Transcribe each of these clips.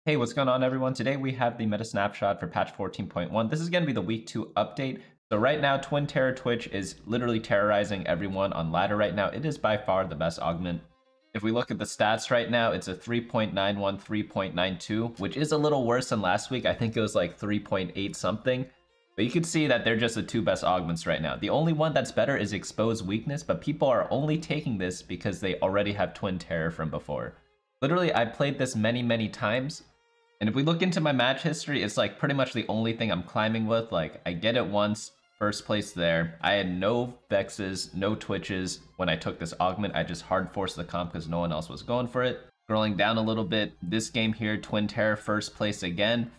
Hey, what's going on, everyone? Today we have the meta snapshot for patch 14.1. This is going to be the week 2 update. So right now, Twin Terror Twitch is literally terrorizing everyone on ladder right now. It is by far the best augment. If we look at the stats right now, it's a 3.91, 3.92, which is a little worse than last week. I think it was like 3.8 something. But you can see that they're just the two best augments right now. The only one that's better is Expose Weakness, but people are only taking this because they already have Twin Terror from before. Literally, I played this many times. And if we look into my match history, it's like pretty much the only thing I'm climbing with. Like, I get it once, first place there. I had no Vexes, no Twitches when I took this augment. I just hard forced the comp because no one else was going for it. Scrolling down a little bit, this game here, Twin Terror, first place again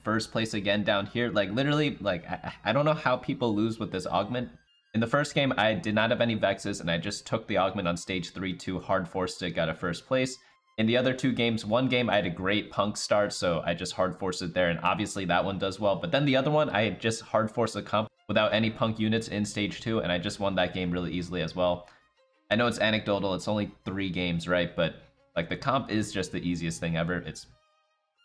down here. Like, literally, like, I don't know how people lose with this augment. In the first game, I did not have any Vexes, and I just took the augment on stage 3-2, hard forced it, got a first place. In the other two games, one game I had a great punk start, so I just hard forced it there, and obviously that one does well. But then the other one, I just hard forced the comp without any punk units in stage 2, and I just won that game really easily as well. I know it's anecdotal, it's only 3 games, right? But like, the comp is just the easiest thing ever. It's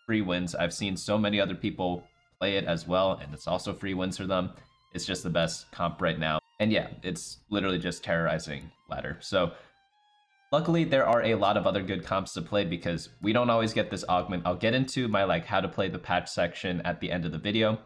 free wins. I've seen so many other people play it as well, and it's also free wins for them. It's just the best comp right now. And yeah, it's literally just terrorizing ladder. So luckily, there are a lot of other good comps to play because we don't always get this augment. I'll get into my how to play the patch section at the end of the video.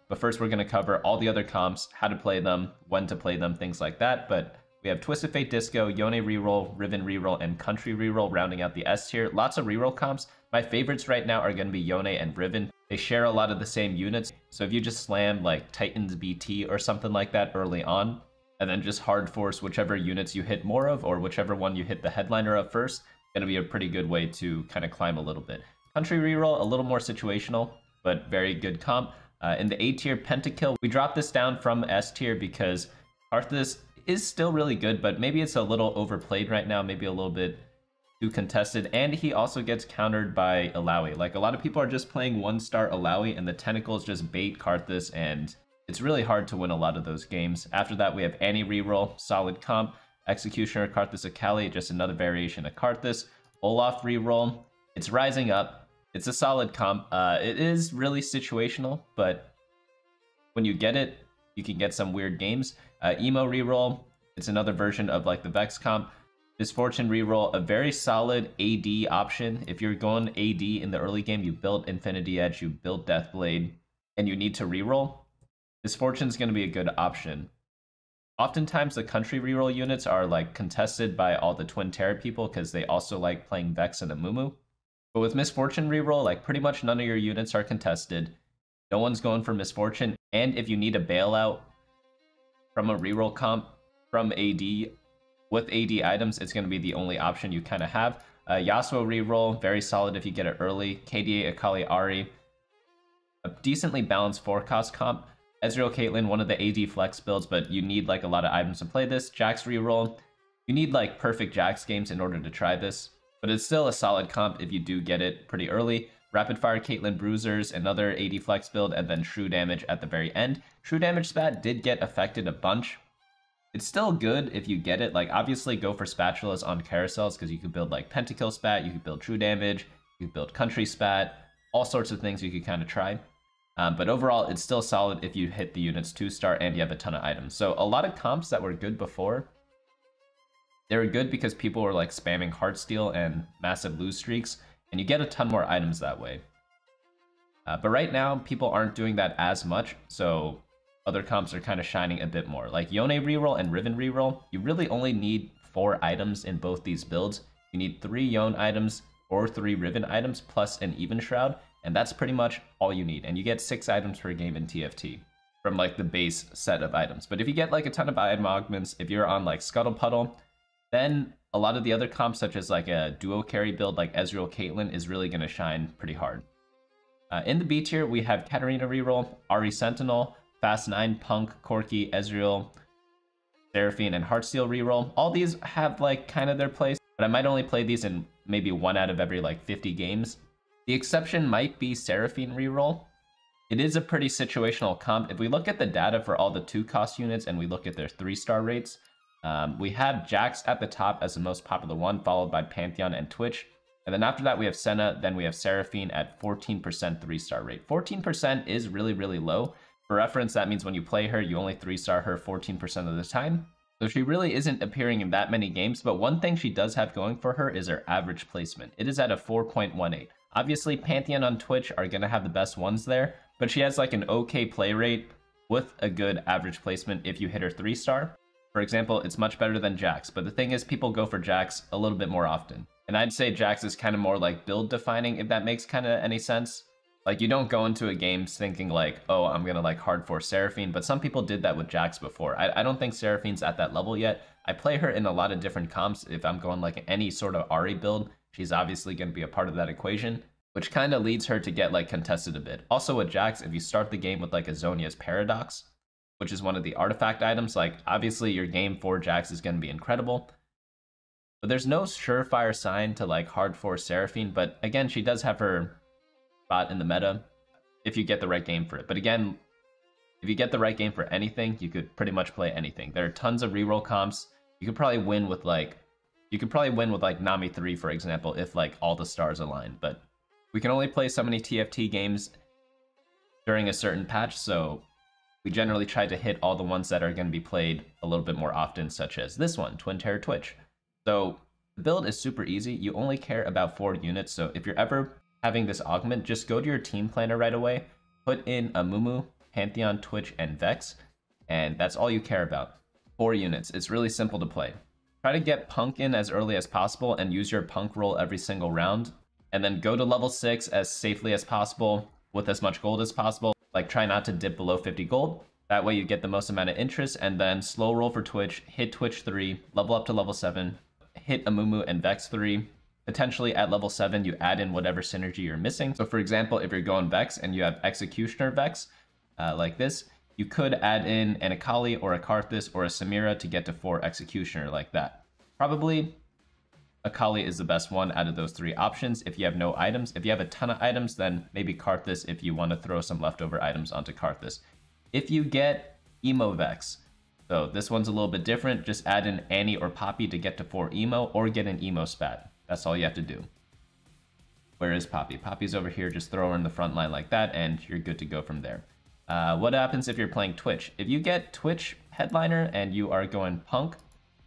But first, we're going to cover all the other comps, how to play them, when to play them, things like that. But we have Twisted Fate Disco, Yone Reroll, Riven Reroll, and Country Reroll rounding out the S tier. Lots of reroll comps. My favorites right now are going to be Yone and Riven. They share a lot of the same units. So if you just slam like Titans BT or something like that early on, and then just hard force whichever units you hit more of, or whichever one you hit the headliner of first, gonna be a pretty good way to kind of climb a little bit. Country Reroll, a little more situational, but very good comp. In the A tier, Pentakill, we dropped this down from S tier because Karthus is still really good, but maybe it's a little overplayed right now, maybe a little bit too contested, and he also gets countered by Illaoi. Like, a lot of people are just playing 1-star Illaoi, and the tentacles just bait Karthus, and it's really hard to win a lot of those games. After that, we have Annie Reroll, solid comp. Executioner, Karthus Akali, just another variation of Karthus. Olaf Reroll, it's rising up. It's a solid comp. It is really situational, but when you get it, you can get some weird games. Emo Reroll, it's another version of like the Vex comp. Misfortune Reroll, a very solid AD option. If you're going AD in the early game, you build Infinity Edge, you build Deathblade, and you need to reroll, Misfortune is going to be a good option. Oftentimes, the Country Reroll units are like contested by all the Twin Terror people because they also like playing Vex and Amumu. But with Misfortune Reroll, like, pretty much none of your units are contested. No one's going for Misfortune. And if you need a bailout from a reroll comp from AD, with AD items, it's going to be the only option you kind of have. Yasuo Reroll, very solid if you get it early. KDA Ahri Akali, a decently balanced 4-cost comp. Ezreal Caitlyn, one of the AD flex builds, but you need like a lot of items to play this. Jax Reroll, you need like perfect Jax games in order to try this, but it's still a solid comp if you do get it pretty early. Rapidfire Caitlyn Bruisers, another AD flex build, and then True Damage at the very end. True Damage spat did get affected a bunch. It's still good if you get it. Like, obviously go for spatulas on carousels because you could build like Pentakill spat, you could build True Damage, you could build Country spat, all sorts of things you could kind of try. But overall, it's still solid if you hit the units 2-star and you have a ton of items. So a lot of comps that were good before, they were good because people were like spamming Heartsteel and massive lose streaks, and you get a ton more items that way. But right now, people aren't doing that as much, so other comps are kind of shining a bit more. Like Yone Reroll and Riven Reroll, you really only need 4 items in both these builds. You need 3 Yone items or 3 Riven items plus an Even Shroud, and that's pretty much all you need. And you get 6 items per game in TFT from like the base set of items. But if you get like a ton of item augments, if you're on like Scuttle Puddle, then a lot of the other comps, such as like a duo carry build like Ezreal Caitlyn, is really going to shine pretty hard. In the B tier, we have Katarina Reroll, Ahri Sentinel, Fast 9, Punk, Corki, Ezreal, Seraphine, and Heartsteel Reroll. All these have like kind of their place, but I might only play these in maybe 1 out of every like 50 games. The exception might be Seraphine Reroll. It is a pretty situational comp. If we look at the data for all the 2-cost units and we look at their 3-star rates, we have Jax at the top as the most popular one, followed by Pantheon and Twitch. And then after that, we have Senna, then we have Seraphine at 14% 3-star rate. 14% is really, really low. For reference, that means when you play her, you only 3-star her 14% of the time. So she really isn't appearing in that many games, but one thing she does have going for her is her average placement. It is at a 4.18. Obviously, Pantheon on Twitch are going to have the best ones there, but she has like an okay play rate with a good average placement if you hit her 3-star. For example, it's much better than Jax, but the thing is people go for Jax a little bit more often. And I'd say Jax is kind of more like build defining, if that makes kind of any sense. Like, you don't go into a game thinking like, oh, I'm going to like hard force Seraphine, but some people did that with Jax before. I don't think Seraphine's at that level yet. I play her in a lot of different comps. If I'm going like any sort of Ahri build, she's obviously going to be a part of that equation, which kind of leads her to get like contested a bit. Also with Jax, if you start the game with like a Zhonya's Paradox, which is one of the artifact items, like obviously your game for Jax is going to be incredible. But there's no surefire sign to like hard force Seraphine, but again, she does have her spot in the meta if you get the right game for it. But again, if you get the right game for anything, you could pretty much play anything. There are tons of reroll comps. You could probably win with like Nami 3, for example, if like all the stars align. But we can only play so many TFT games during a certain patch, so we generally try to hit all the ones that are going to be played a little bit more often, such as this one, Twin Terror Twitch. So the build is super easy. You only care about 4 units, so if you're ever having this augment, just go to your team planner right away, put in a Mumu, Pantheon, Twitch, and Vex, and that's all you care about. 4 units. It's really simple to play. Try to get Punk in as early as possible and use your Punk roll every single round, and then go to level 6 as safely as possible with as much gold as possible. Like, try not to dip below 50 gold. That way you get the most amount of interest, and then slow roll for Twitch, hit Twitch 3, level up to level 7, hit Amumu and Vex 3. Potentially at level 7, you add in whatever synergy you're missing. So for example, if you're going Vex and you have Executioner Vex, like this, you could add in an Akali or a Karthus or a Samira to get to 4 Executioner like that. Probably Akali is the best one out of those 3 options if you have no items. If you have a ton of items, then maybe Karthus if you want to throw some leftover items onto Karthus. If you get Emo Vex, so this one's a little bit different, just add in Annie or Poppy to get to 4 Emo, or get an Emo Spat. That's all you have to do. Where is Poppy? Poppy's over here, just throw her in the front line like that, and you're good to go from there. What happens if you're playing Twitch? If you get Twitch Headliner and you are going Punk,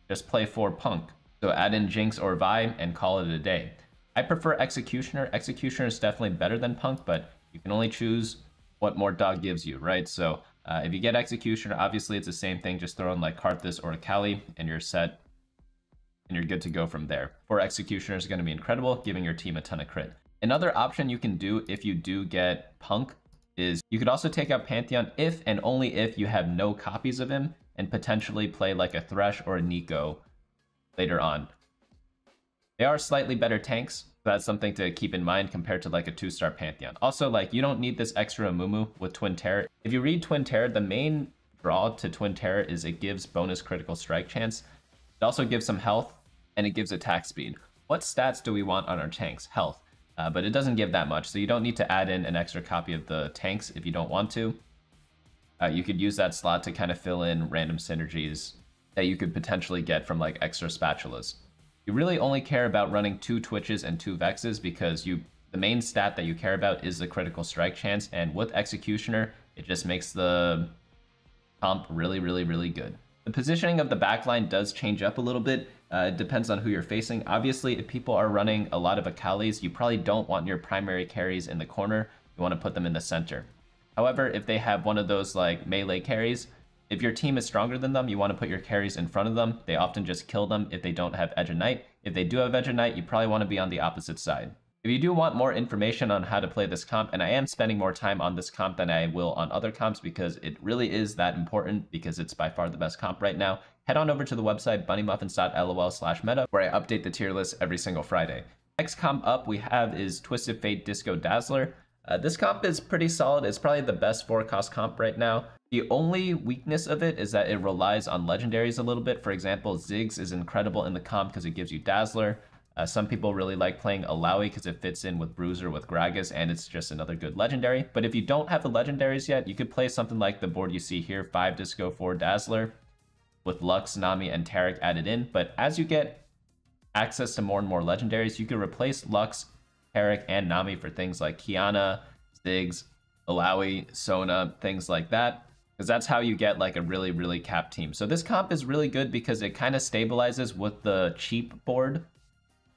just play 4 Punk. So add in Jinx or Vi and call it a day. I prefer Executioner. Executioner is definitely better than Punk, but you can only choose what more dog gives you, right? So if you get Executioner, obviously it's the same thing. Just throw in like Karthus or Akali and you're set. And you're good to go from there. 4 Executioner is going to be incredible, giving your team a ton of crit. Another option you can do if you do get Punk is you could also take out Pantheon if and only if you have no copies of him, and potentially play like a Thresh or a Nico later on. They are slightly better tanks, so that's something to keep in mind compared to like a 2-star Pantheon. Also, like, you don't need this extra Mumu with Twin Terror. If you read Twin Terror, the main draw to Twin Terror is it gives bonus critical strike chance. It also gives some health, and it gives attack speed. What stats do we want on our tanks? Health. But it doesn't give that much, so you don't need to add in an extra copy of the tanks if you don't want to. You could use that slot to kind of fill in random synergies that you could potentially get from like extra spatulas. You really only care about running 2 Twitches and 2 Vexes because the main stat that you care about is the critical strike chance, and with Executioner, it just makes the comp really, really, really good. The positioning of the backline does change up a little bit. It depends on who you're facing. Obviously, if people are running a lot of Akalis, you probably don't want your primary carries in the corner. You want to put them in the center. However, if they have one of those like melee carries, if your team is stronger than them, you want to put your carries in front of them. They often just kill them if they don't have Edge of Night. If they do have Edge of Night, you probably want to be on the opposite side. If you do want more information on how to play this comp, and I am spending more time on this comp than I will on other comps because it really is that important, because it's by far the best comp right now, head on over to the website bunnymuffins.lol/meta, where I update the tier list every single Friday. Next comp up we have is Twisted Fate Disco Dazzler. This comp is pretty solid. It's probably the best 4-cost comp right now. The only weakness of it is that it relies on legendaries a little bit. For example, Ziggs is incredible in the comp because it gives you Dazzler. Some people really like playing Alawi because it fits in with Bruiser, with Gragas, and it's just another good legendary. But if you don't have the legendaries yet, you could play something like the board you see here, 5 Disco, 4 Dazzler, with Lux, Nami, and Taric added in. But as you get access to more and more legendaries, you could replace Lux, Herrick, and Nami for things like Kiana, Ziggs, Alawi, Sona, things like that. Because that's how you get like a really, really capped team. So this comp is really good because it kind of stabilizes with the cheap board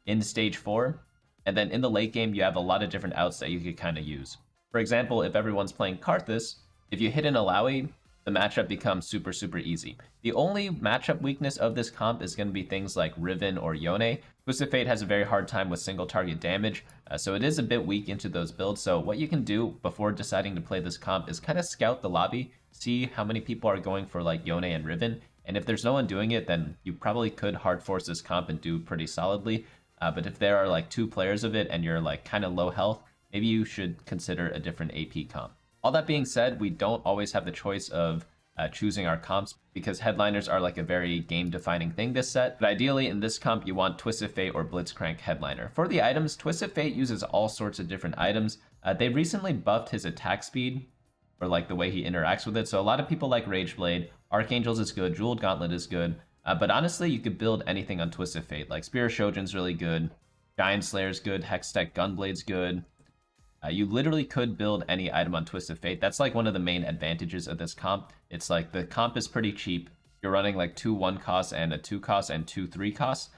in stage 4. And then in the late game, you have a lot of different outs that you could kind of use. For example, if everyone's playing Karthus, if you hit an Alawi, the matchup becomes super, super easy. The only matchup weakness of this comp is going to be things like Riven or Yone. Twisted Fate has a very hard time with single target damage, so it is a bit weak into those builds. So what you can do before deciding to play this comp is kind of scout the lobby, see how many people are going for like Yone and Riven, and if there's no one doing it, then you probably could hard force this comp and do pretty solidly. But if there are like 2 players of it and you're like kind of low health, maybe you should consider a different AP comp. All that being said, we don't always have the choice of choosing our comps because headliners are like a very game-defining thing this set. But ideally, in this comp, you want Twisted Fate or Blitzcrank headliner. For the items, Twisted Fate uses all sorts of different items. They recently buffed his attack speed, or like the way he interacts with it. So a lot of people like Rageblade, Archangels is good, Jeweled Gauntlet is good. But honestly, you could build anything on Twisted Fate. Like Spear of Shojin's really good, Giant Slayer's good, Hextech Gunblade's good. You literally could build any item on Twisted Fate. That's like one of the main advantages of this comp. It's like the comp is pretty cheap. You're running like 2 1 costs and a 2 cost and 2 3 costs.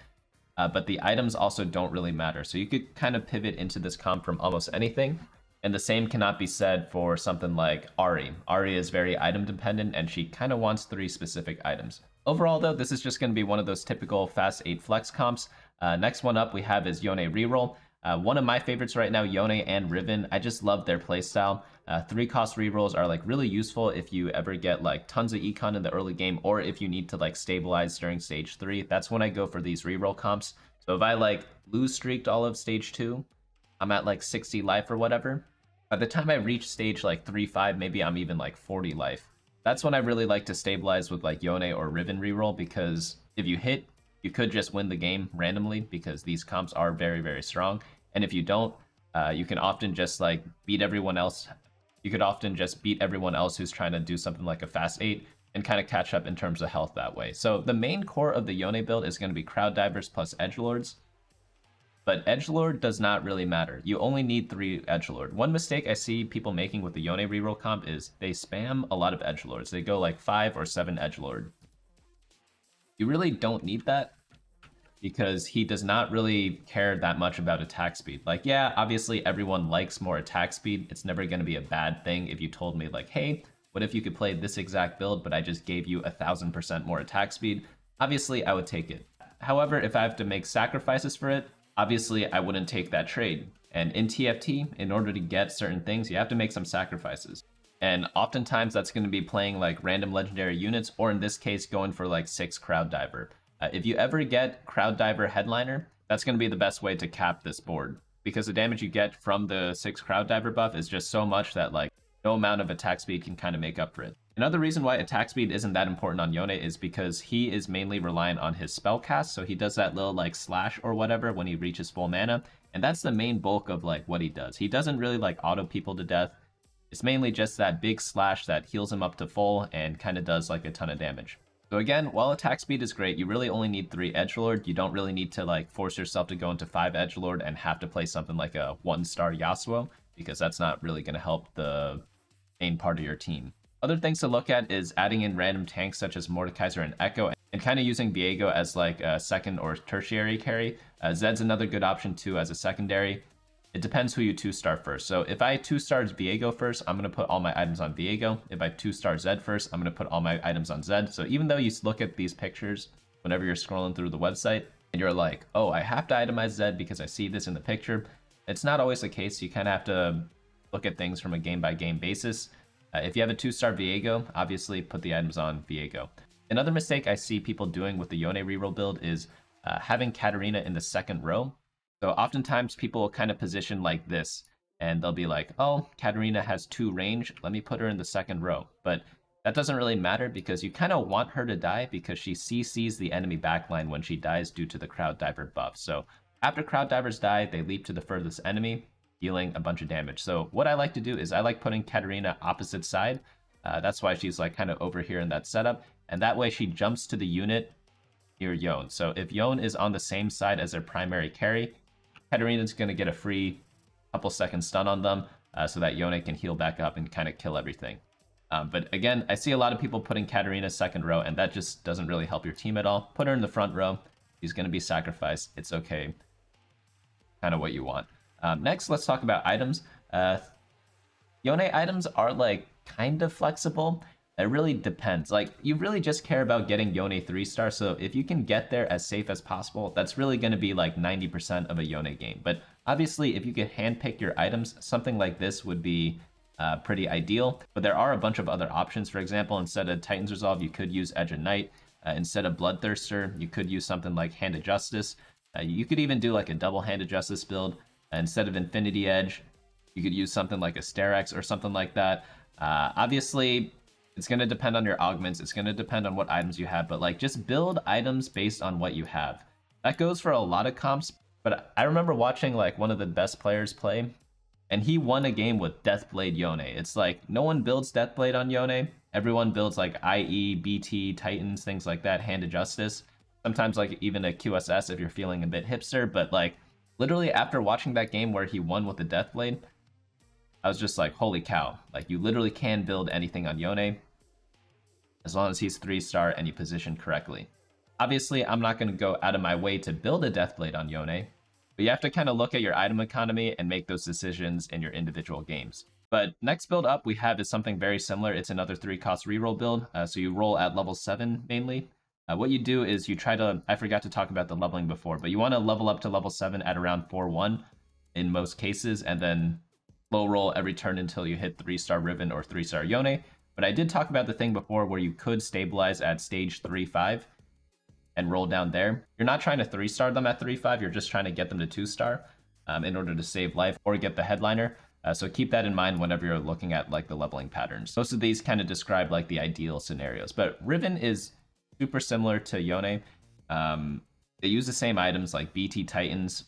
But the items also don't really matter. So you could kind of pivot into this comp from almost anything. And the same cannot be said for something like Ahri. Ahri is very item dependent and she kind of wants 3 specific items. Overall though, this is just going to be one of those typical fast 8 flex comps. Next one up we have is Yone Reroll. One of my favorites right now, Yone and Riven. I just love their playstyle. 3-cost rerolls are like really useful if you ever get like tons of econ in the early game, or if you need to like stabilize during stage 3. That's when I go for these reroll comps. So if I like lose streaked all of stage 2, I'm at like 60 life or whatever. By the time I reach stage like 3-5, maybe I'm even like 40 life. That's when I really like to stabilize with like Yone or Riven reroll, because if you hit, you could just win the game randomly because these comps are very, very strong. And if you don't, you can often just like beat everyone else. You could often just beat everyone else who's trying to do something like a fast 8 and kind of catch up in terms of health that way. So the main core of the Yone build is going to be Crowd Divers plus Edgelords. But Edgelord does not really matter. You only need 3 Edgelord. One mistake I see people making with the Yone reroll comp is they spam a lot of Edgelords. They go like 5 or 7 Edgelord. You really don't need that because he does not really care that much about attack speed. Like, yeah, obviously everyone likes more attack speed. It's never going to be a bad thing if you told me like, hey, what if you could play this exact build, but I just gave you 1000% more attack speed? Obviously, I would take it. However, if I have to make sacrifices for it, obviously I wouldn't take that trade. And in TFT, in order to get certain things, you have to make some sacrifices. And oftentimes that's going to be playing like random legendary units, or in this case, going for like 6 Crowd Diver. If you ever get Crowd Diver Headliner, that's going to be the best way to cap this board, because the damage you get from the 6 Crowd Diver buff is just so much that like no amount of attack speed can kind of make up for it. Another reason why attack speed isn't that important on Yone is because he is mainly reliant on his spell cast, so he does that little like slash or whatever when he reaches full mana, and that's the main bulk of like what he does. He doesn't really like auto people to death. It's mainly just that big slash that heals him up to full and kind of does like a ton of damage. So again, while attack speed is great, you really only need 3 Edgelord. You don't really need to like force yourself to go into 5 Edgelord and have to play something like a 1-star Yasuo, because that's not really going to help the main part of your team. Other things to look at is adding in random tanks such as Mordekaiser and Echo, and kind of using Viego as like a second or tertiary carry. Zed's another good option too as a secondary. It depends who you 2-star first. So if I 2-stars Viego first, I'm going to put all my items on Viego. If I 2-star Zed first, I'm going to put all my items on Zed. So even though you look at these pictures whenever you're scrolling through the website and you're like, oh, I have to itemize Zed because I see this in the picture, it's not always the case. You kind of have to look at things from a game-by-game basis. If you have a 2-star Viego, obviously put the items on Viego. Another mistake I see people doing with the Yone Reroll build is having Katarina in the second row. So oftentimes people will kind of position like this, and they'll be like, oh, Katarina has 2 range, let me put her in the second row. But that doesn't really matter because you kind of want her to die because she CCs the enemy backline when she dies due to the Crowd Diver buff. So after Crowd Divers die, they leap to the furthest enemy, dealing a bunch of damage. So what I like to do is I like putting Katarina opposite side. That's why she's like kind of over here in that setup. And that way she jumps to the unit near Yone. So if Yone is on the same side as their primary carry, Katarina's going to get a free couple second stun on them so that Yone can heal back up and kind of kill everything. But again, I see a lot of people putting Katarina second row, and that just doesn't really help your team at all. Put her in the front row. She's going to be sacrificed. It's okay. Kind of what you want. Next, let's talk about items. Yone items are like kind of flexible. It really depends. Like, you really just care about getting Yone 3-star, so if you can get there as safe as possible, that's really going to be like 90% of a Yone game. But obviously, if you could handpick your items, something like this would be pretty ideal. But there are a bunch of other options. For example, instead of Titan's Resolve, you could use Edge of Night. Instead of Bloodthirster, you could use something like Hand of Justice. You could even do like a double Hand of Justice build. Instead of Infinity Edge, you could use something like a Sterex or something like that. Obviously, it's going to depend on your augments. It's going to depend on what items you have, but like just build items based on what you have. That goes for a lot of comps, but I remember watching like one of the best players play, and he won a game with Deathblade Yone. It's like no one builds Deathblade on Yone. Everyone builds like IE, BT, Titans, things like that, Hand of Justice. Sometimes like even a QSS if you're feeling a bit hipster, but like literally after watching that game where he won with the Deathblade, I was just like, holy cow. Like, you literally can build anything on Yone as long as he's 3-star and you position correctly. Obviously, I'm not going to go out of my way to build a Deathblade on Yone, but you have to kind of look at your item economy and make those decisions in your individual games. But next build up we have is something very similar. It's another 3-cost reroll build. So you roll at level 7 mainly. What you do is you try to, I forgot to talk about the leveling before, but you want to level up to level 7 at around 4-1 in most cases, and then low roll every turn until you hit 3-star Riven or 3-star Yone. But I did talk about the thing before where you could stabilize at stage 3-5 and roll down there. You're not trying to 3-star them at 3-5, you're just trying to get them to 2-star in order to save life or get the headliner. So keep that in mind whenever you're looking at like the leveling patterns. Most of these kind of describe like the ideal scenarios, but Riven is super similar to Yone. They use the same items like BT Titans,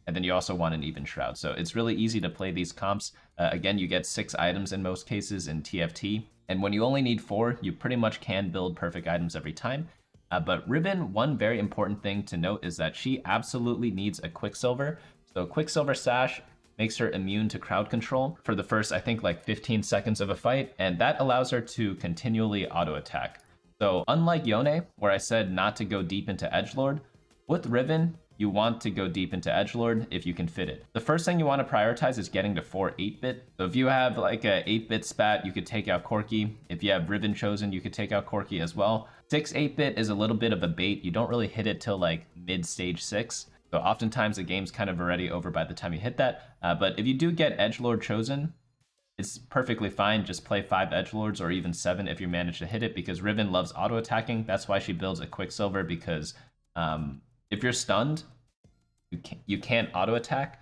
and then you also want an even shroud. So it's really easy to play these comps. Again, you get 6 items in most cases in TFT. And when you only need 4, you pretty much can build perfect items every time. But Riven, one very important thing to note is that she absolutely needs a Quicksilver. So Quicksilver Sash makes her immune to crowd control for the first, I think, like 15 seconds of a fight. And that allows her to continually auto attack. So unlike Yone, where I said not to go deep into Edgelord, with Riven, you want to go deep into Edgelord if you can fit it. The first thing you want to prioritize is getting to 4 8-bit. So if you have like a 8-bit spat, you could take out Corki. If you have Riven chosen, you could take out Corki as well. 6 8-bit is a little bit of a bait. You don't really hit it till like mid-stage 6. So oftentimes the game's kind of already over by the time you hit that. But if you do get Edgelord chosen, it's perfectly fine. Just play 5 Edgelords or even 7 if you manage to hit it, because Riven loves auto-attacking. That's why she builds a Quicksilver, because if you're stunned, you can't auto-attack.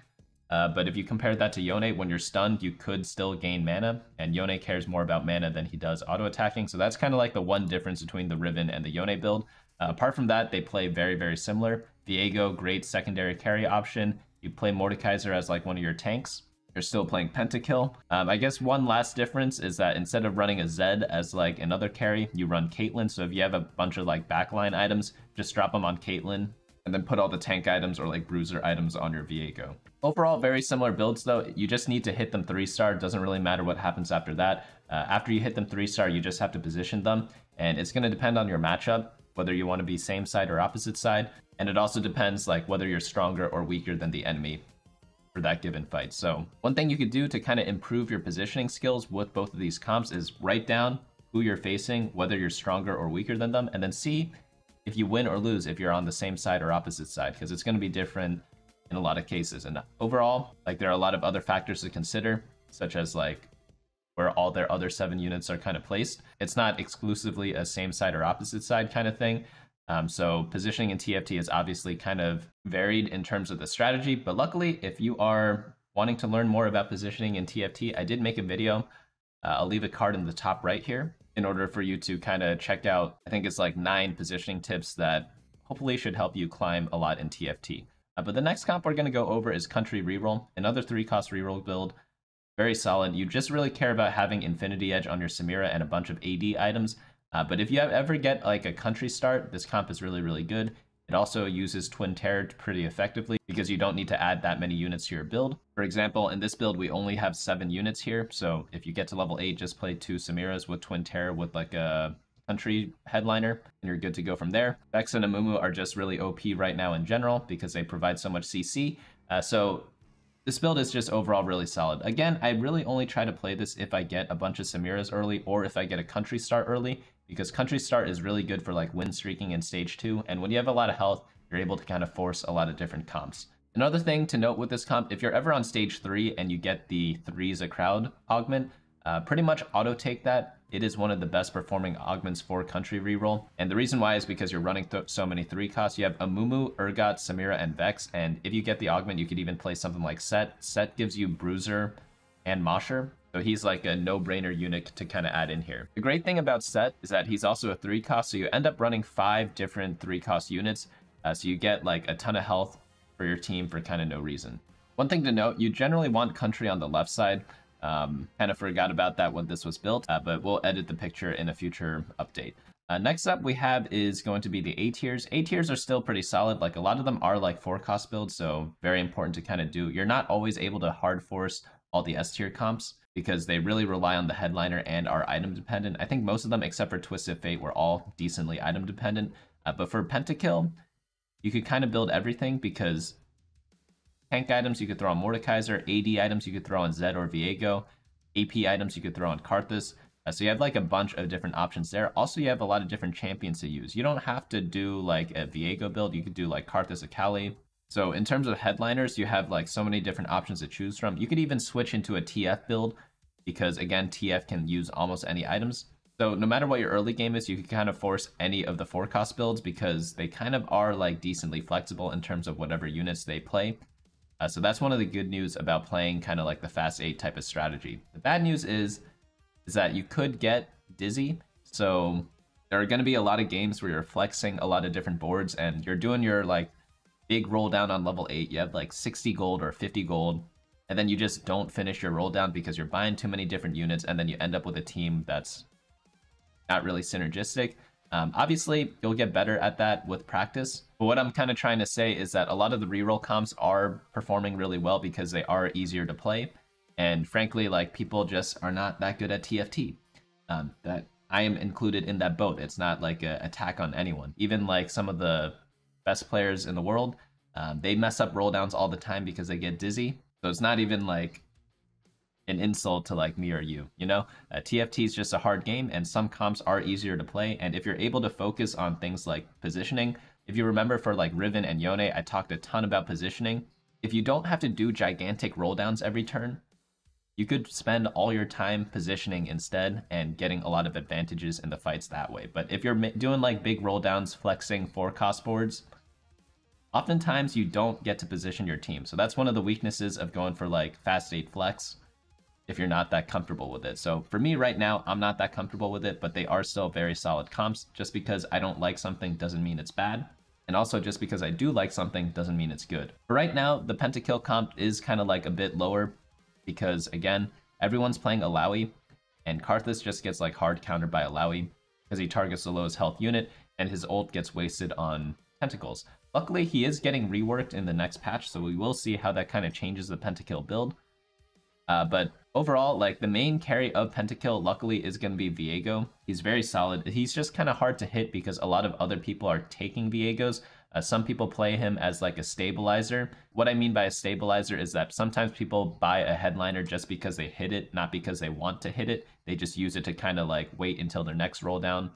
But if you compare that to Yone, when you're stunned, you could still gain mana, and Yone cares more about mana than he does auto-attacking. So that's kind of like the one difference between the Riven and the Yone build. Apart from that, they play very, very similar. Viego, great secondary carry option. You play Mordekaiser as like one of your tanks. You're still playing Pentakill. I guess one last difference is that instead of running a Zed as like another carry, you run Caitlyn. So if you have a bunch of like backline items, just drop them on Caitlyn, and then put all the tank items or like Bruiser items on your Viego. Overall, very similar builds though. You just need to hit them 3-star. It doesn't really matter what happens after that. After you hit them 3-star, you just have to position them. And it's going to depend on your matchup, whether you want to be same side or opposite side. And it also depends like whether you're stronger or weaker than the enemy for that given fight. So one thing you could do to kind of improve your positioning skills with both of these comps is write down who you're facing, whether you're stronger or weaker than them, and then see if you win or lose if you're on the same side or opposite side, because it's going to be different in a lot of cases. And overall, like, there are a lot of other factors to consider, such as like where all their other 7 units are kind of placed. It's not exclusively a same side or opposite side kind of thing. So positioning in TFT is obviously kind of varied in terms of the strategy, but luckily, if you are wanting to learn more about positioning in TFT, I did make a video. I'll leave a card in the top right here in order for you to kind of check out, I think it's like 9 positioning tips that hopefully should help you climb a lot in TFT. But the next comp we're going to go over is Country Reroll, another 3-cost reroll build. Very solid. You just really care about having Infinity Edge on your Samira and a bunch of AD items. But if you ever get like a country start, this comp is really, really good. It also uses Twin Terror pretty effectively because you don't need to add that many units to your build. For example, in this build, we only have 7 units here. So if you get to level 8, just play 2 Samiras with Twin Terror with like a country headliner, and you're good to go from there. Vex and Amumu are just really OP right now in general because they provide so much CC. So this build is just overall really solid. Again, I really only try to play this if I get a bunch of Samiras early or if I get a country start early, because country start is really good for like win streaking in stage 2, and when you have a lot of health, you're able to kind of force a lot of different comps. Another thing to note with this comp, if you're ever on stage 3 and you get the 3's a crowd augment, pretty much auto take that. It is one of the best performing augments for country reroll. And the reason why is because you're running so many 3 costs. You have Amumu, Urgot, Samira, and Vex. And if you get the augment, you could even play something like Set. Set gives you Bruiser and Mosher. So he's like a no-brainer unit to kind of add in here. The great thing about Set is that he's also a 3 cost. So you end up running 5 different 3 cost units. So you get like a ton of health for your team for kind of no reason. One thing to note, you generally want country on the left side. Kind of forgot about that when this was built, but we'll edit the picture in a future update. Next up we have is going to be the A tiers. A tiers are still pretty solid. Like a lot of them are like 4 cost builds, so very important to kind of do. You're not always able to hard force all the S tier comps because they really rely on the headliner and are item dependent. I think most of them except for Twisted Fate were all decently item dependent. But for Pentakill, you could kind of build everything because tank items you could throw on Mordekaiser, AD items you could throw on Zed or Viego, AP items you could throw on Karthus. So you have like a bunch of different options there. Also, you have a lot of different champions to use. You don't have to do like a Viego build. You could do like Karthus Akali. So in terms of headliners, you have like so many different options to choose from. You could even switch into a TF build because again, TF can use almost any items. So no matter what your early game is, you can kind of force any of the 4 cost builds because they kind of are like decently flexible in terms of whatever units they play. So that's one of the good news about playing kind of like the fast 8 type of strategy. The bad news is that you could get dizzy. So there are going to be a lot of games where you're flexing a lot of different boards and you're doing your like big roll down on level 8. You have like 60 gold or 50 gold, and then you just don't finish your roll down because you're buying too many different units, and then you end up with a team that's not really synergistic. Obviously, you'll get better at that with practice. But what I'm kind of trying to say is that a lot of the reroll comps are performing really well because they are easier to play. And frankly, like people just are not that good at TFT. That I am included in that boat. It's not like an attack on anyone. Even like some of the best players in the world, they mess up roll downs all the time because they get dizzy. So it's not even like an insult to like me or you, you know? TFT is just a hard game, and some comps are easier to play, and if you're able to focus on things like positioning, if you remember for like Riven and Yone, I talked a ton about positioning. If you don't have to do gigantic roll downs every turn, you could spend all your time positioning instead and getting a lot of advantages in the fights that way. But if you're doing like big roll downs, flexing 4 cost boards, oftentimes you don't get to position your team. So that's one of the weaknesses of going for like fast 8 flex if you're not that comfortable with it. So for me right now, I'm not that comfortable with it, but they are still very solid comps. Just because I don't like something doesn't mean it's bad. And also just because I do like something doesn't mean it's good. But right now, the Pentakill comp is kind of like a bit lower because again, everyone's playing Alawi, and Karthus just gets like hard countered by Alawi because he targets the lowest health unit and his ult gets wasted on tentacles. Luckily, he is getting reworked in the next patch, so we will see how that kind of changes the Pentakill build. But overall, like the main carry of Pentakill, luckily, is going to be Viego. He's very solid. He's just kind of hard to hit because a lot of other people are taking Viegos. Some people play him as like a stabilizer. What I mean by a stabilizer is that sometimes people buy a headliner just because they hit it, not because they want to hit it. They just use it to kind of like wait until their next roll down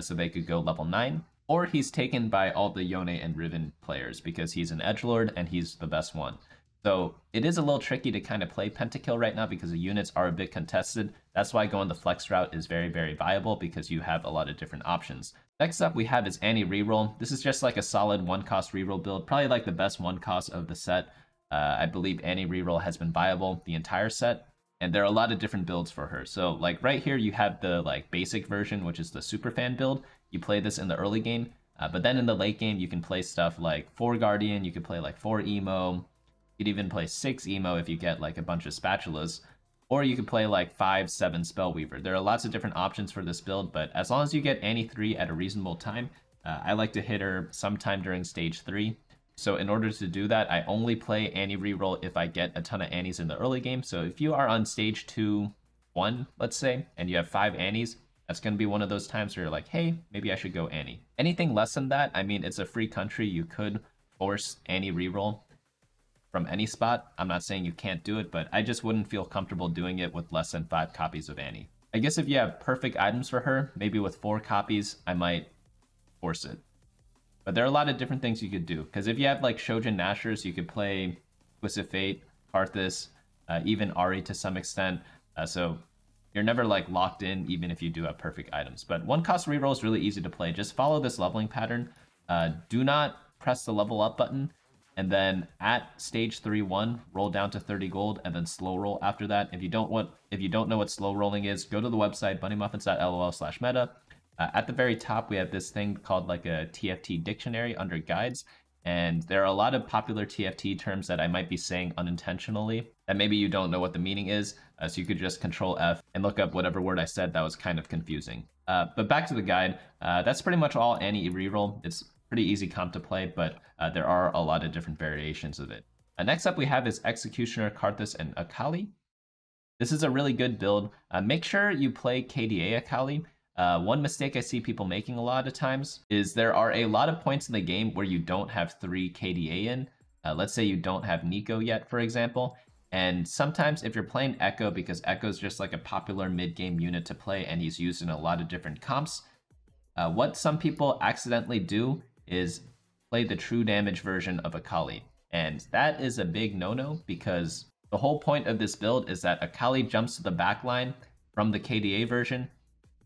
so they could go level 9. Or he's taken by all the Yone and Riven players because he's an edgelord and he's the best one. So it is a little tricky to kind of play Pentakill right now because the units are a bit contested. That's why going the flex route is very, very viable because you have a lot of different options. Next up we have is Yone Reroll. This is just like a solid 1-cost reroll build, probably like the best 1-cost of the set. I believe Yone Reroll has been viable the entire set, and there are a lot of different builds for her. So like right here you have the like basic version, which is the Superfan build. You play this in the early game, but then in the late game you can play stuff like 4 Guardian, you can play like 4 Emo. You'd even play 6 Emo if you get like a bunch of spatulas. Or you could play like 5-7 Spellweaver. There are lots of different options for this build, but as long as you get Annie 3 at a reasonable time, I like to hit her sometime during stage 3. So in order to do that, I only play Annie Reroll if I get a ton of Annies in the early game. So if you are on stage 2-1, let's say, and you have 5 Annies, that's going to be one of those times where you're like, hey, maybe I should go Annie. Anything less than that, I mean, it's a free country. You could force Annie Reroll from any spot. I'm not saying you can't do it, but I just wouldn't feel comfortable doing it with less than 5 copies of Annie. I guess if you have perfect items for her, maybe with 4 copies, I might force it. But there are a lot of different things you could do, because if you have like Shojin Nashers, you could play Twisted Fate, Karthus, even Ahri to some extent. So you're never like locked in, even if you do have perfect items. But 1-cost reroll is really easy to play. Just follow this leveling pattern. Do not press the level up button. And then at stage 3-1, roll down to 30 gold, and then slow roll after that. If you don't know what slow rolling is, go to the website bunnymuffins.lol/meta. At the very top, we have this thing called like a TFT dictionary under guides. And there are a lot of popular TFT terms that I might be saying unintentionally that maybe you don't know what the meaning is. So you could just Control F and look up whatever word I said that was kind of confusing. But back to the guide, that's pretty much all Annie Reroll. It's pretty easy comp to play, but there are a lot of different variations of it. Next up we have is Executioner, Karthus, and Akali. This is a really good build. Make sure you play KDA Akali. One mistake I see people making a lot of times is there are a lot of points in the game where you don't have 3 KDA in. Let's say you don't have Nico yet, for example. And sometimes if you're playing Echo, because Echo is just like a popular mid-game unit to play and he's used in a lot of different comps, what some people accidentally do is play the true damage version of Akali. And that is a big no-no, because the whole point of this build is that Akali jumps to the backline from the KDA version.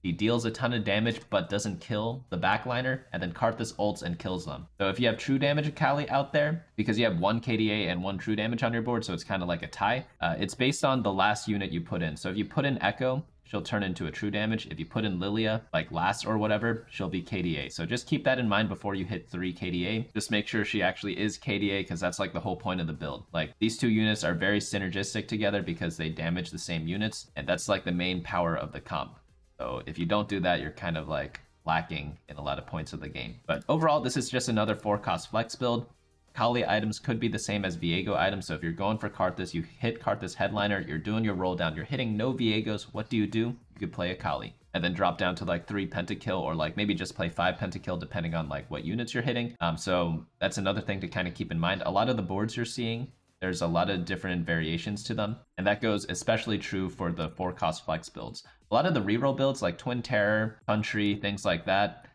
He deals a ton of damage but doesn't kill the backliner, and then Karthus ults and kills them. So if you have true damage Akali out there, because you have 1 KDA and 1 true damage on your board, so it's kind of like a tie, it's based on the last unit you put in. So if you put in Echo, she'll turn into a true damage. If you put in Lilia, like last or whatever, she'll be KDA. So just keep that in mind before you hit 3 KDA. Just make sure she actually is KDA, because that's like the whole point of the build. Like, these two units are very synergistic together because they damage the same units, and that's like the main power of the comp. So if you don't do that, you're kind of like lacking in a lot of points of the game. But overall, this is just another 4-cost flex build. Akali items could be the same as Viego items. So if you're going for Karthus, you hit Karthus headliner, you're doing your roll down, you're hitting no Viegos. What do? You could play Akali and then drop down to like 3 Pentakill, or like maybe just play 5 Pentakill depending on like what units you're hitting. So that's another thing to kind of keep in mind. A lot of the boards you're seeing, there's a lot of different variations to them, and that goes especially true for the 4-cost flex builds. A lot of the reroll builds like Twin Terror, Country, things like that,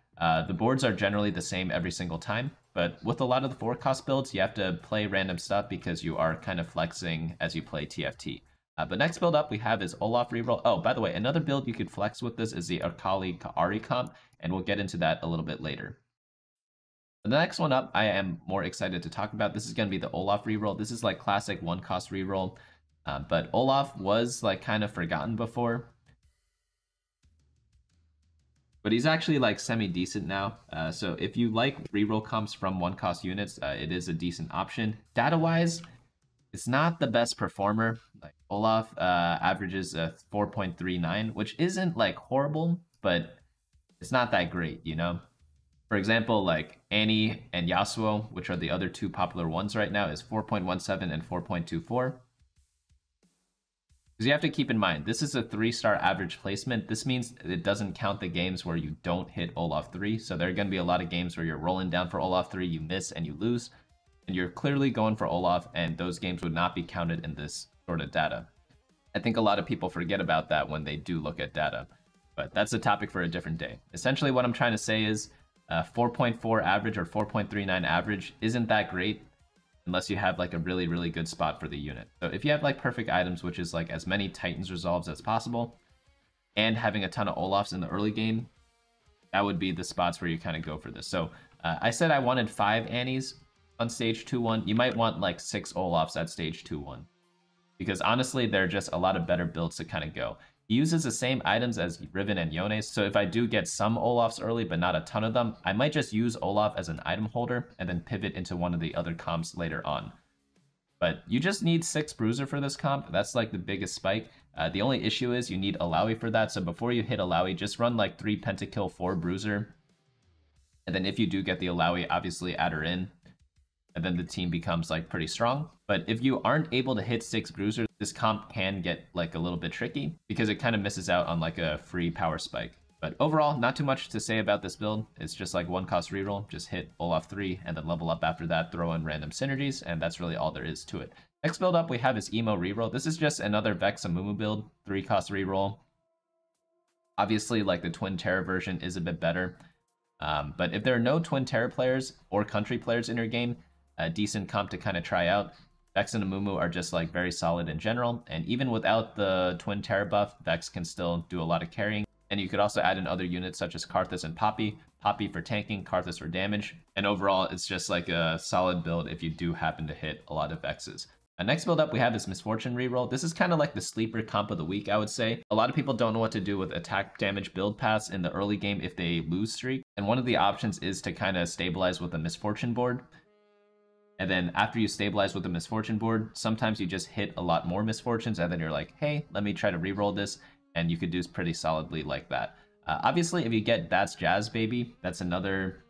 the boards are generally the same every single time. But with a lot of the 4-cost builds, you have to play random stuff because you are kind of flexing as you play TFT. But next build up we have is Olaf Reroll. Oh, by the way, another build you could flex with this is the Akali Ahri comp, and we'll get into that a little bit later. The next one up, I am more excited to talk about. This is going to be the Olaf Reroll. This is like classic 1-cost reroll, but Olaf was like kind of forgotten before. But he's actually like semi-decent now. So if you like reroll comps from 1-cost units, it is a decent option. Data-wise, it's not the best performer. Like Olaf averages a 4.39, which isn't like horrible, but it's not that great, you know? For example, like Annie and Yasuo, which are the other 2 popular ones right now, is 4.17 and 4.24. Because you have to keep in mind, this is a 3-star average placement. This means it doesn't count the games where you don't hit Olaf 3. So there are going to be a lot of games where you're rolling down for Olaf 3, you miss and you lose. And you're clearly going for Olaf, and those games would not be counted in this sort of data. I think a lot of people forget about that when they do look at data. But that's a topic for a different day. Essentially what I'm trying to say is 4.4 average or 4.39 average isn't that great unless you have like a really, really good spot for the unit. So if you have like perfect items, which is like as many Titans resolves as possible, and having a ton of Olafs in the early game, that would be the spots where you kind of go for this. So I said I wanted 5 Annies on stage 2-1. You might want like 6 Olafs at stage 2-1. Because honestly, there are just a lot of better builds to kind of go. He uses the same items as Riven and Yone, so if I do get some Olafs early but not a ton of them, I might just use Olaf as an item holder and then pivot into one of the other comps later on. But you just need 6 Bruiser for this comp. That's like the biggest spike. The only issue is you need Alawi for that, so before you hit Alawi, just run like 3 Pentakill, 4 Bruiser. And then if you do get the Alawi, obviously add her in. And then the team becomes like pretty strong. But if you aren't able to hit 6 Bruisers, this comp can get like a little bit tricky because it kind of misses out on like a free power spike. But overall, not too much to say about this build. It's just like 1-cost reroll, just hit Olaf 3 and then level up after that, throw in random synergies, and that's really all there is to it. Next build up we have is Emo Reroll. This is just another Vex Amumu build, 3-cost reroll. Obviously, like the Twin Terror version is a bit better. But if there are no Twin Terror players or country players in your game, a decent comp to kind of try out. Vex and Amumu are just like very solid in general, and even without the Twin Terror buff, Vex can still do a lot of carrying. And you could also add in other units such as Karthus and Poppy. Poppy for tanking, Karthus for damage. And overall, it's just like a solid build if you do happen to hit a lot of Vexes. Next build up we have is Misfortune Reroll. This is kind of like the sleeper comp of the week, I would say. A lot of people don't know what to do with attack damage build paths in the early game if they lose streak. And one of the options is to kind of stabilize with a Misfortune board. And then after you stabilize with a Misfortune board, sometimes you just hit a lot more Misfortunes and then you're like, hey, let me try to reroll this. And you could do pretty solidly like that. Obviously, if you get That's Jazz Baby, that's another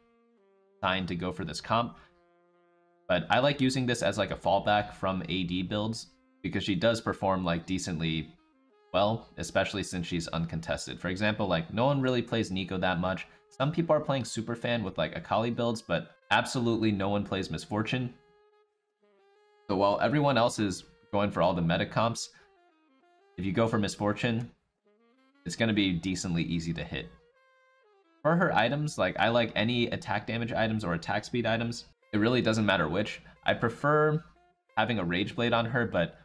sign to go for this comp. But I like using this as like a fallback from AD builds because she does perform like decently well, especially since she's uncontested. For example, like no one really plays Nico that much. Some people are playing Superfan with like Akali builds, but absolutely no one plays Misfortune. So while everyone else is going for all the meta comps, if you go for Misfortune, it's going to be decently easy to hit. For her items, like I like any attack damage items or attack speed items. It really doesn't matter which. I prefer having a Rage Blade on her, but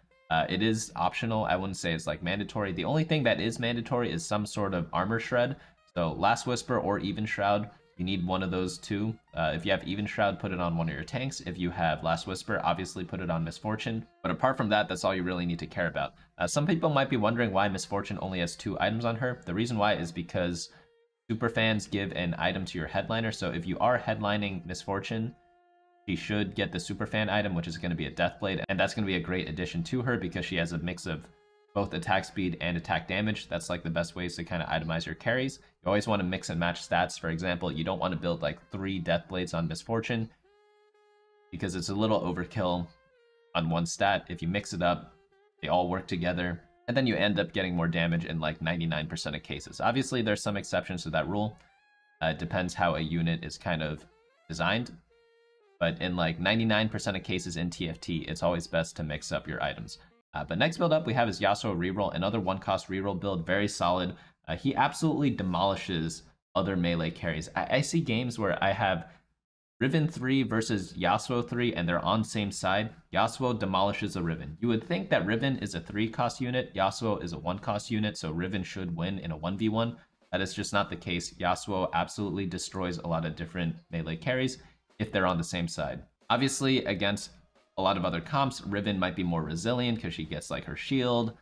it is optional. I wouldn't say it's like mandatory. The only thing that is mandatory is some sort of armor shred. So Last Whisper or Even Shroud, you need one of those two. If you have Even Shroud, put it on one of your tanks. If you have Last Whisper, obviously put it on Misfortune. But apart from that, that's all you really need to care about. Some people might be wondering why Misfortune only has 2 items on her. The reason why is because superfans give an item to your headliner. So if you are headlining Misfortune, she should get the superfan item, which is going to be a Deathblade, and that's going to be a great addition to her because she has a mix of both attack speed and attack damage. That's like the best ways to kind of itemize your carries. You always want to mix and match stats. For example, you don't want to build like 3 Deathblades on Misfortune because it's a little overkill on one stat. If you mix it up, they all work together, and then you end up getting more damage in like 99% of cases. Obviously, there's some exceptions to that rule. It depends how a unit is kind of designed. But in like 99% of cases in TFT, it's always best to mix up your items. But next build up we have is Yasuo Reroll, another 1-cost reroll build, very solid. He absolutely demolishes other melee carries. I see games where I have Riven 3 versus Yasuo 3 and they're on same side. Yasuo demolishes a Riven. You would think that Riven is a 3-cost unit, Yasuo is a 1-cost unit, so Riven should win in a 1v1. That is just not the case. Yasuo absolutely destroys a lot of different melee carries if they're on the same side. Obviously, against a lot of other comps, Riven might be more resilient because she gets like her shield,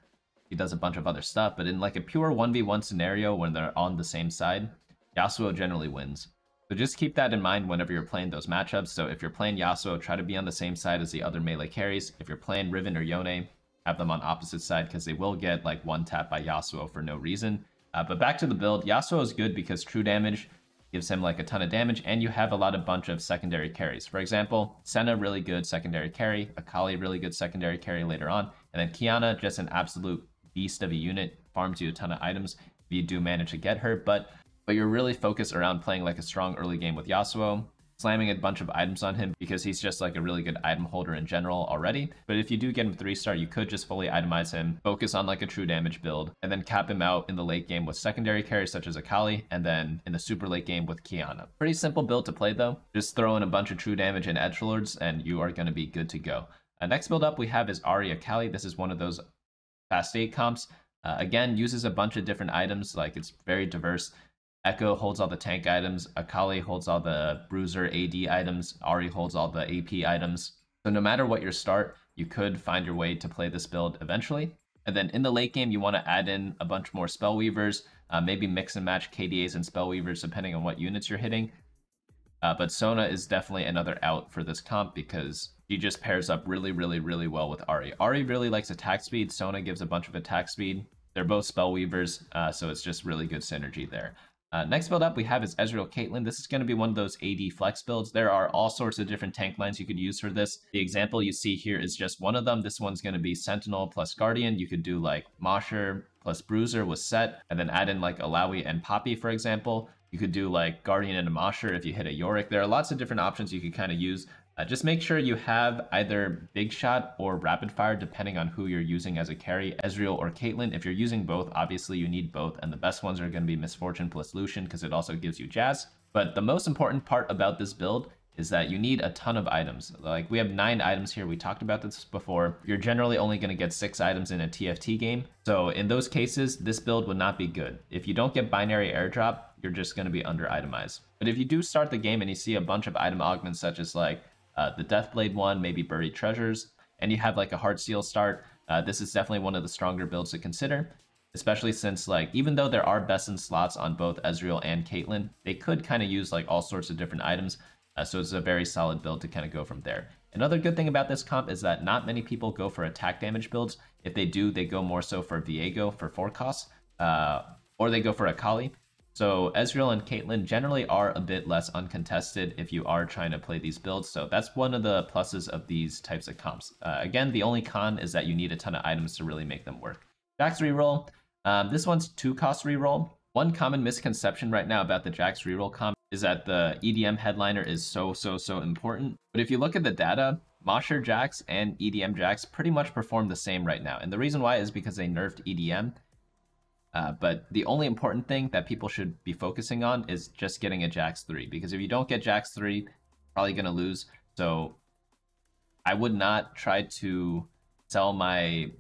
she does a bunch of other stuff, but in like a pure 1v1 scenario when they're on the same side, Yasuo generally wins. So just keep that in mind whenever you're playing those matchups. So if you're playing Yasuo, try to be on the same side as the other melee carries. If you're playing Riven or Yone, have them on opposite side because they will get like one tap by Yasuo for no reason. But back to the build, Yasuo is good because true damage gives him like a ton of damage, and you have a bunch of secondary carries. For example, Senna, really good secondary carry, Akali, really good secondary carry later on, and then Kiana, just an absolute beast of a unit, farms you a ton of items if you do manage to get her, but you're really focused around playing like a strong early game with Yasuo, slamming a bunch of items on him because he's just like a really good item holder in general already. But if you do get him 3-star, you could just fully itemize him, focus on like a true damage build, and then cap him out in the late game with secondary carries such as Akali, and then in the super late game with Kiana. Pretty simple build to play though. Just throw in a bunch of true damage and edgelords and you are going to be good to go. Next build up we have is Ahri Akali. This is one of those fast 8 comps. Again, uses a bunch of different items, like it's very diverse. Echo holds all the tank items, Akali holds all the Bruiser AD items, Ahri holds all the AP items. So no matter what your start, you could find your way to play this build eventually. And then in the late game, you want to add in a bunch more Spellweavers, maybe mix and match KDAs and Spellweavers depending on what units you're hitting. But Sona is definitely another out for this comp because she just pairs up really, really, really well with Ahri. Ahri really likes attack speed. Sona gives a bunch of attack speed. They're both spell weavers, so it's just really good synergy there. Next build up we have is Ezreal Caitlyn. This is going to be one of those AD flex builds. There are all sorts of different tank lines you could use for this. The example you see here is just one of them. This one's going to be Sentinel plus Guardian. You could do like Mosher plus Bruiser with Set, and then add in like Alawi and Poppy, for example. You could do like Guardian and a Mosher if you hit a Yorick. There are lots of different options you could kind of use. Just make sure you have either Big Shot or Rapidfire, depending on who you're using as a carry, Ezreal or Caitlyn. If you're using both, obviously you need both, and the best ones are going to be Misfortune plus Lucian, because it also gives you Jazz. But the most important part about this build is that you need a ton of items. Like, we have 9 items here. We talked about this before. You're generally only going to get 6 items in a TFT game. So in those cases, this build would not be good. If you don't get binary airdrop, you're just going to be under itemized. But if you do start the game and you see a bunch of item augments, such as like the Deathblade one, maybe Buried Treasures, and you have like a Heartsteel start, this is definitely one of the stronger builds to consider, especially since, like, even though there are best in slots on both Ezreal and Caitlyn, they could kind of use like all sorts of different items, so it's a very solid build to kind of go from there. Another good thing about this comp is that not many people go for attack damage builds. If they do, they go more so for Viego for 4 costs, or they go for Akali. So Ezreal and Caitlyn generally are a bit less uncontested if you are trying to play these builds. So that's one of the pluses of these types of comps. Again, the only con is that you need a ton of items to really make them work. Jax Reroll. This one's 2-cost reroll. One common misconception right now about the Jax Reroll comp is that the EDM headliner is so important. But if you look at the data, Mosher Jax and EDM Jax pretty much perform the same right now. And the reason why is because they nerfed EDM. But the only important thing that people should be focusing on is just getting a Jax 3, because if you don't get Jax 3, you're probably going to lose. So I would not try to sell my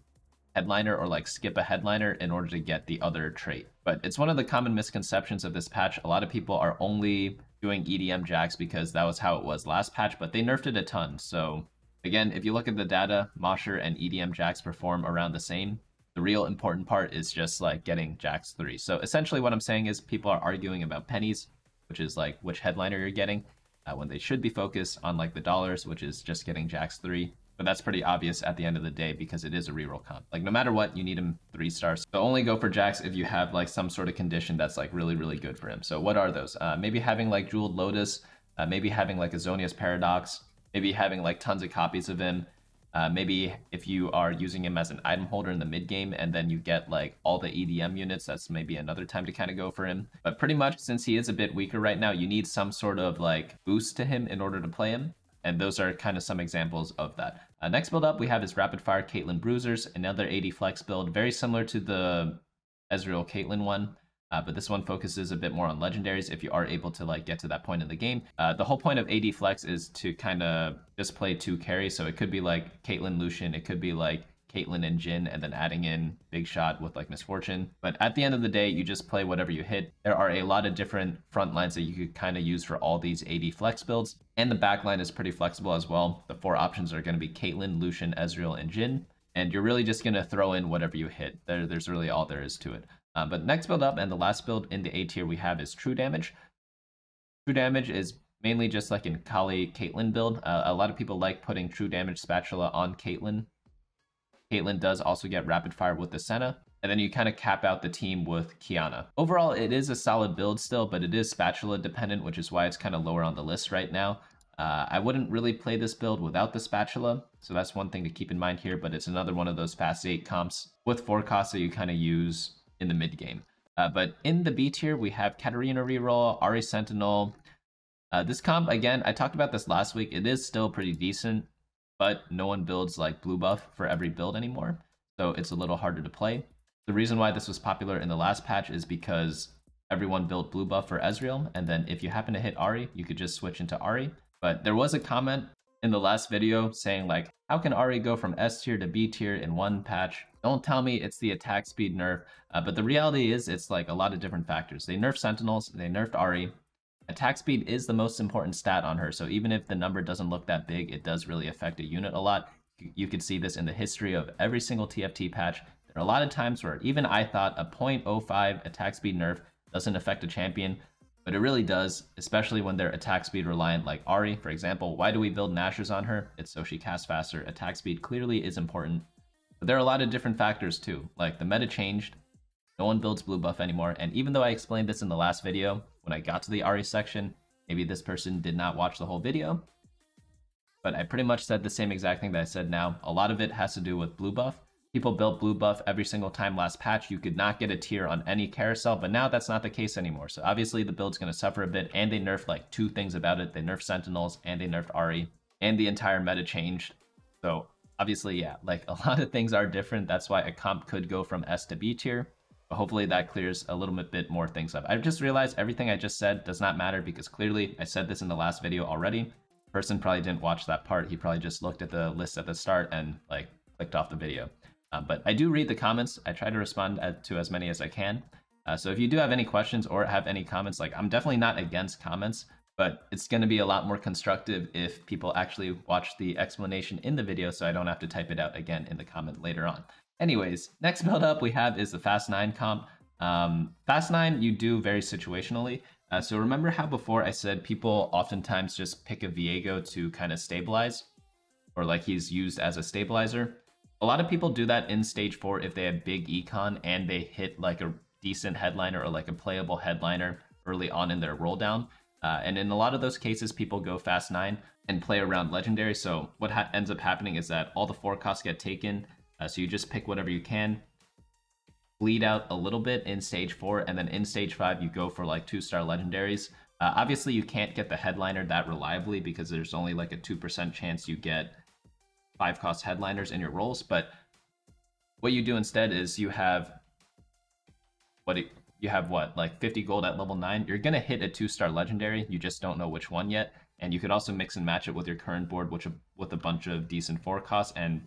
headliner or like skip a headliner in order to get the other trait. But it's one of the common misconceptions of this patch. A lot of people are only doing EDM Jax because that was how it was last patch, but they nerfed it a ton. So again, if you look at the data, Mosher and EDM Jax perform around the same. The real important part is just like getting Jax 3. So essentially what I'm saying is people are arguing about pennies, which is like which headliner you're getting, when they should be focused on like the dollars, which is just getting Jax 3. But that's pretty obvious at the end of the day because it is a reroll comp. Like, no matter what, you need him 3 stars. So only go for Jax if you have like some sort of condition that's like really good for him. So what are those? Maybe having like Jeweled Lotus, maybe having like a Zonia's Paradox, maybe having like tons of copies of him. Maybe if you are using him as an item holder in the mid game and then you get like all the EDM units, that's maybe another time to kind of go for him. But pretty much, since he is a bit weaker right now, you need some sort of like boost to him in order to play him. And those are kind of some examples of that. Next build up we have is Rapidfire Caitlyn Bruisers, another AD flex build, very similar to the Ezreal Caitlyn one. But this one focuses a bit more on legendaries if you are able to like get to that point in the game. The whole point of AD Flex is to kind of just play 2 carries. So it could be like Caitlyn Lucian, it could be like Caitlyn and Jhin, and then adding in Big Shot with like Misfortune. But at the end of the day, you just play whatever you hit. There are a lot of different front lines that you could kind of use for all these AD Flex builds. And the back line is pretty flexible as well. The 4 options are going to be Caitlyn, Lucian, Ezreal, and Jhin. And you're really just going to throw in whatever you hit. There's really all there is to it. But next build up and the last build in the A tier we have is True Damage. True Damage is mainly just like an Akali Caitlyn build. A lot of people like putting True Damage Spatula on Caitlyn. Caitlyn does also get Rapidfire with the Senna, and then you kind of cap out the team with Kiana. Overall, it is a solid build still, but it is Spatula dependent, which is why it's kind of lower on the list right now. I wouldn't really play this build without the Spatula, so that's one thing to keep in mind here, but it's another one of those fast 8 comps with 4 costs that you kind of use in the mid game. But in the B tier, we have Katarina Reroll, Ahri Sentinel. This comp, again, I talked about this last week. It is still pretty decent, but no one builds like blue buff for every build anymore, so it's a little harder to play. The reason why this was popular in the last patch is because everyone built blue buff for Ezreal, and then if you happen to hit Ahri, you could just switch into Ahri. But there was a comment in the last video saying like, how can Ahri go from S tier to B tier in one patch? Don't tell me it's the attack speed nerf, but the reality is it's like a lot of different factors. They nerfed Sentinels, they nerfed Ahri. Attack speed is the most important stat on her, so even if the number doesn't look that big, it does really affect a unit a lot. You could see this in the history of every single TFT patch. There are a lot of times where even I thought a 0.05 attack speed nerf doesn't affect a champion, But it really does, especially when they're attack speed reliant like Ahri, for example. Why do we build Nashers on her? It's so she casts faster. Attack speed clearly is important. But there are a lot of different factors too. Like the meta changed. No one builds blue buff anymore. And even though I explained this in the last video, when I got to the Ahri section, maybe this person did not watch the whole video. But I pretty much said the same exact thing that I said now. A lot of it has to do with blue buff. People built blue buff every single time last patch. You could not get a tier on any carousel, but now that's not the case anymore. So obviously the build's going to suffer a bit, and they nerfed like 2 things about it. They nerfed Sentinels, and they nerfed Ahri, and the entire meta changed. So obviously, yeah, like a lot of things are different. That's why a comp could go from S to B tier. But hopefully that clears a little bit more things up. I've just realized everything I just said does not matter because clearly I said this in the last video already. The person probably didn't watch that part. He probably just looked at the list at the start and like clicked off the video. But I do read the comments. I try to respond to as many as I can. So if you do have any questions or have any comments, like I'm definitely not against comments, but it's going to be a lot more constructive if people actually watch the explanation in the video so I don't have to type it out again in the comment later on. Anyways, next build up we have is the Fast 9 comp. Fast 9 you do very situationally. So remember how before I said people oftentimes just pick a Viego to kind of stabilize, or like he's used as a stabilizer. A lot of people do that in stage 4 if they have big econ and they hit like a decent headliner or like a playable headliner early on in their roll down. And in a lot of those cases, people go Fast 9 and play around legendary. So what ends up happening is that all the 4 costs get taken. So you just pick whatever you can, bleed out a little bit in stage 4, and then in stage 5 you go for like 2-star legendaries. Obviously you can't get the headliner that reliably because there's only like a 2% chance you get 5-cost headliners in your rolls, but what you do instead is you have like 50 gold at level 9. You're gonna hit a 2-star legendary, you just don't know which one yet, and you could also mix and match it with your current board, which with a bunch of decent 4 costs, and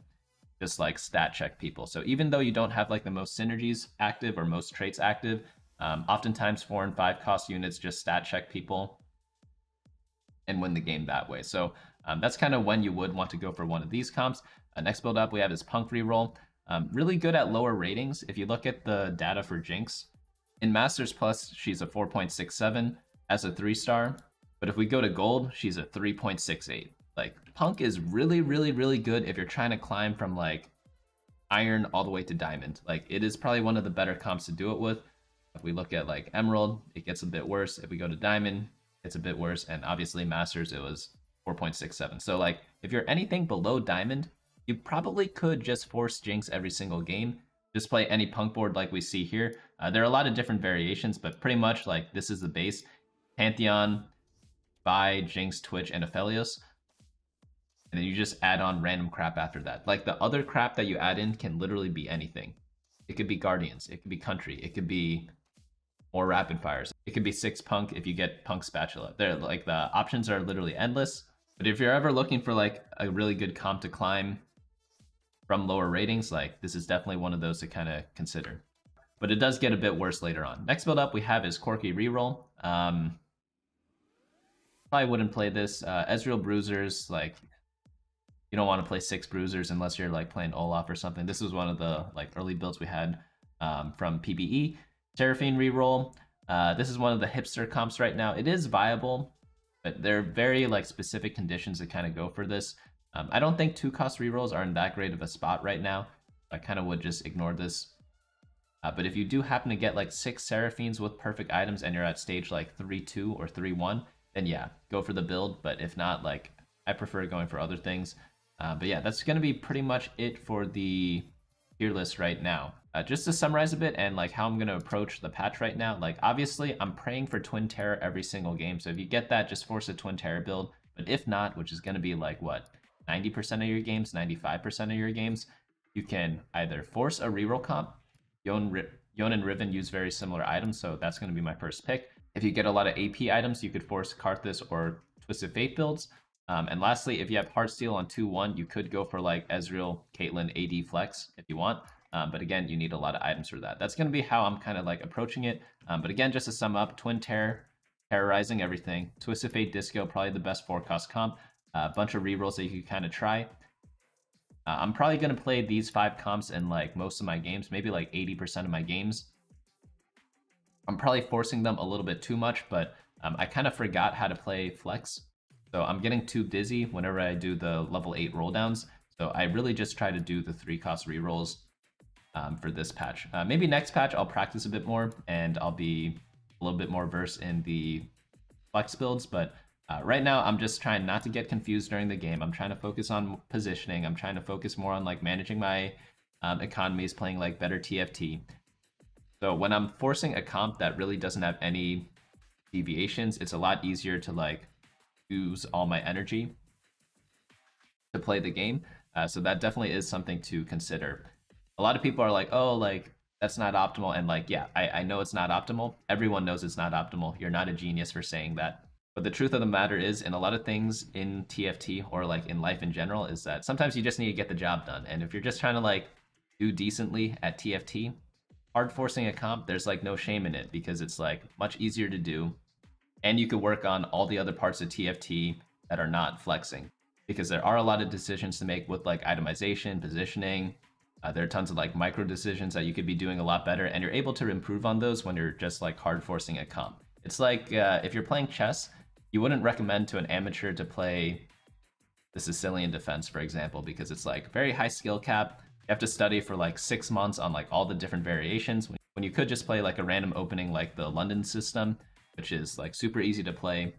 just like stat check people. So even though you don't have like the most synergies active or most traits active, oftentimes 4 and 5 cost units just stat check people and win the game that way. So that's kind of when you would want to go for one of these comps. Next build up we have is Punk Reroll. Really good at lower ratings. If you look at the data for Jinx, in Masters Plus, she's a 4.67 as a 3-star. But if we go to Gold, she's a 3.68. Like, Punk is really, really, really good if you're trying to climb from like Iron all the way to Diamond. Like, it is probably one of the better comps to do it with. If we look at like Emerald, it gets a bit worse. If we go to Diamond, it's a bit worse. And obviously Masters, it was 4.67. So like, if you're anything below Diamond, you probably could just force Jinx every single game. Just play any Punk board like we see here. There are a lot of different variations, but pretty much like this is the base. Pantheon, Vi, Jinx, Twitch, and Aphelios. And then you just add on random crap after that. Like the other crap that you add in can literally be anything. It could be Guardians, it could be Country, it could be more Rapid Fires. It could be 6 Punk if you get Punk Spatula. They're like, the options are literally endless. But if you're ever looking for like a really good comp to climb from lower ratings, like this is definitely one of those to kind of consider. But it does get a bit worse later on. Next build up we have is Corki Reroll. Probably wouldn't play this. Ezreal Bruisers, like you don't want to play 6 Bruisers unless you're like playing Olaf or something. This was one of the like early builds we had from PBE. Seraphine Reroll. This is one of the hipster comps right now. It is viable, but there are very like specific conditions that kind of go for this. I don't think 2-cost rerolls are in that great of a spot right now. I kind of would just ignore this. But if you do happen to get like 6 Seraphines with perfect items and you're at stage like 3-2 or 3-1, then yeah, go for the build. But if not, like I prefer going for other things. But yeah, that's going to be pretty much it for the tier list right now. Just to summarize a bit and like how I'm going to approach the patch right now, like obviously I'm praying for Twin Terror every single game. So if you get that, just force a Twin Terror build. But if not, which is going to be like what, 90% of your games, 95% of your games, you can either force a reroll comp. Yone and Riven use very similar items, so that's going to be my first pick. If you get a lot of AP items, you could force Karthus or Twisted Fate builds. And lastly, if you have Heartsteel on 2-1, you could go for like Ezreal, Caitlyn, AD flex if you want. But again, you need a lot of items for that. That's going to be how I'm kind of like approaching it. But again, just to sum up, Twin Terror, terrorizing everything. Twisted Fate Disco, probably the best 4-cost comp. A bunch of rerolls that you could kind of try. I'm probably going to play these 5 comps in like most of my games, maybe like 80% of my games. I'm probably forcing them a little bit too much, but I kind of forgot how to play flex, so I'm getting too dizzy whenever I do the level 8 roll downs. So I really just try to do the 3-cost rerolls for this patch. Maybe next patch I'll practice a bit more and I'll be a little bit more versed in the flex builds, but right now I'm just trying not to get confused during the game. I'm trying to focus on positioning. I'm trying to focus more on like managing my economies, playing like better TFT. So when I'm forcing a comp that really doesn't have any deviations, it's a lot easier to like use all my energy to play the game. So that definitely is something to consider. A lot of people are like, oh, like that's not optimal. And like, yeah, I know it's not optimal. Everyone knows it's not optimal. You're not a genius for saying that. But the truth of the matter is, in a lot of things in TFT or like in life in general, is that sometimes you just need to get the job done. And if you're just trying to like do decently at TFT, hard forcing a comp, there's like no shame in it because it's like much easier to do. And you can work on all the other parts of TFT that are not flexing, because there are a lot of decisions to make with like itemization, positioning. There are tons of like micro decisions that you could be doing a lot better, and you're able to improve on those when you're just like hard forcing a comp. It's like if you're playing chess, you wouldn't recommend to an amateur to play the Sicilian defense, for example, because it's like very high skill cap. You have to study for like 6 months on like all the different variations when you could just play like a random opening like the London system, which is like super easy to play,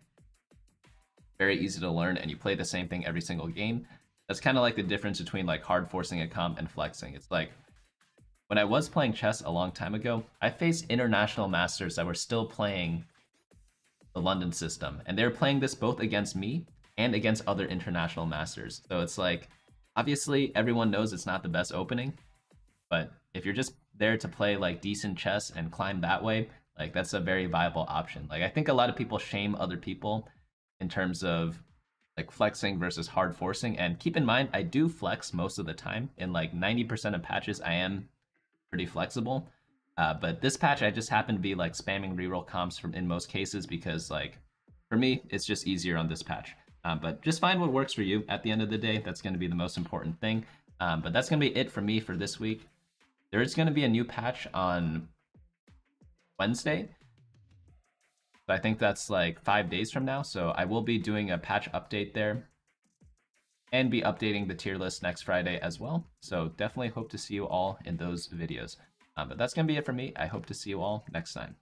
very easy to learn, and you play the same thing every single game. That's kind of like the difference between like hard forcing a comp and flexing. It's like when I was playing chess a long time ago, I faced international masters that were still playing the London system, and they're playing this both against me and against other international masters. So it's like, obviously everyone knows it's not the best opening, but if you're just there to play like decent chess and climb that way, like that's a very viable option. Like I think a lot of people shame other people in terms of like flexing versus hard forcing, and keep in mind I do flex most of the time. In like 90% of patches I am pretty flexible, but this patch I just happen to be like spamming reroll comps from in most cases because like for me it's just easier on this patch. But just find what works for you at the end of the day. That's going to be the most important thing. But that's going to be it for me for this week. There is going to be a new patch on Wednesday. I think that's like 5 days from now. So I will be doing a patch update there and be updating the tier list next Friday as well. So definitely hope to see you all in those videos. But that's going to be it for me. I hope to see you all next time.